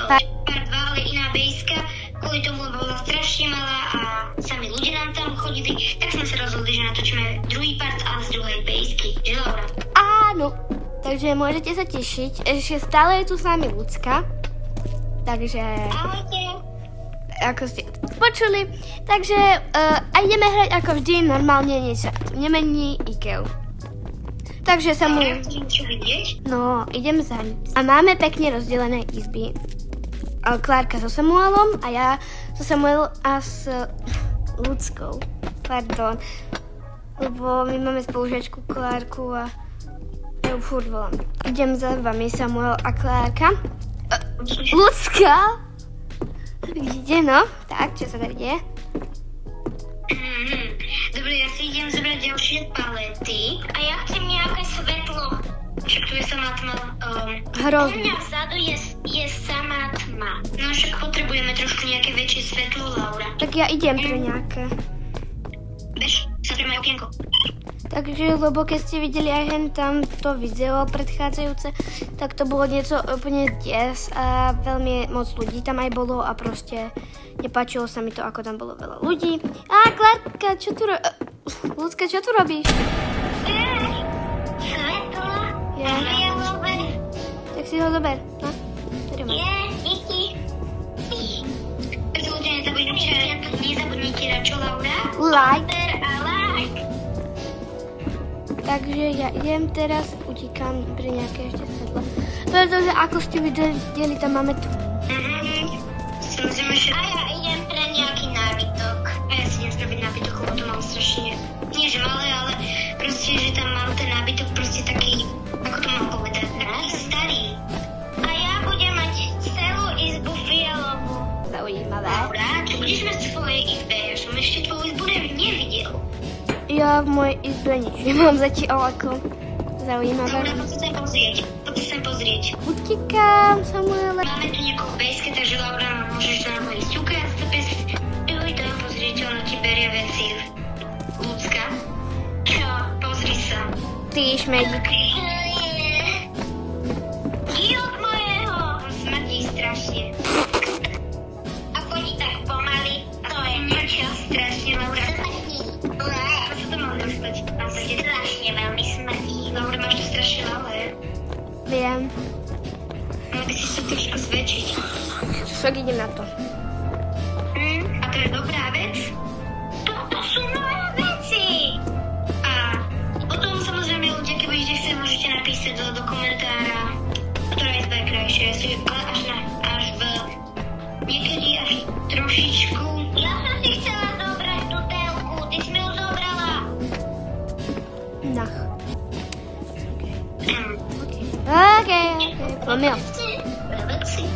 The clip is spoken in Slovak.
part 2, ale iná bejska, kvôli tomu bola strašne malá a sami ľudia nám tam chodili, tak sme sa rozhodli, že natočíme druhý part, ale z druhej bejsky. Že Laura? Áno, takže môžete sa tešiť. Ešte stále je tu s nami Ľudská. Takže, Ahojte. ako ste počuli, takže a ideme hrať ako vždy, normálne nič sa tu nemení, Ikeu. Takže sa mu... Chcem čo vidieť? No, idem za ním. A máme pekne rozdelené izby. Klárka so Samuelom a ja so Samuelom a s Ľudskou. Pardon. Lebo my máme spolužiačku Klárku a ja ju furt volám. Idem za vami, Samuel a Klárka. Ľudská? Vidíte, no? Tak, čo sa tady deje? Dobre, ja si idem zobrať ďalšie palety a ja chcem nejaké svetlo. Však tu je samá tma. U Hrozné. mňa vzadu je samá tma. No však potrebujeme trošku nejaké väčšie svetlo, Laura. Tak ja idem pre nejaké. Bež, zatrime okienko. Takže, lebo keď ste videli aj hen tam to video predchádzajúce, tak to bolo niečo úplne des a veľmi moc ľudí tam aj bolo a proste nepáčilo sa mi to, ako tam bolo veľa ľudí. Á, Klárka, čo tu Ľudská, čo tu robíš? Svetlo? Ja. Fialové? Tak si ho zober. No, tady mám. Díky. Takže ľudia, nezabudnite na čo, Laura? Like. A like. Takže ja idem teraz, utíkam pre nejaké ešte svetlo. Pretože ako ste videli, tam máme tu. Samozrejme, že... A ja idem pre nejaký nábytok. A ja si idem spraviť nábytok, lebo to mám strašne... Nie, že malé, ale proste, že tam mám ten nábytok proste taký... Ako to mám povedať? Taký starý. A ja budem mať celú izbu fialovú. Zaujímavé. Laura, čo budeš mať v svojej izbe? Ja som ešte tvoju izbu nevidel. Ja v mojej izbe nič nemám zatiaľ ako zaujímavé. Laura, poď sa sem pozrieť. Utíkam, Samuele. Máme tu niekoho bejské, takže Laura, môžeš nám ísť ukázať sa bez... Tam pozrieť, ona ti berie veci. Ľudská. Čo? Pozri sa. Ty šmedík. Od mojeho! Smrdí strašne. A chodí tak pomaly. To je niečo strašne, Laura. Smrdí. Ako sa to má dostať? Tam sa ti strašne veľmi smrdí. Laura, máš to strašne malé. Viem. Mal by si sa trošku zväčšiť. Však idem na to. A to je dobrá vec? Toto sú nové veci! A potom samozrejme ľudia, keď budete chcieť, môžete napísať do komentára, ktorá izba je krajšia. Ale až v... Niekedy až trošičku. Ja som si chcela zobrať tú telku, ty si mi ju zobrala. Nach. OK. Pomil. Veci.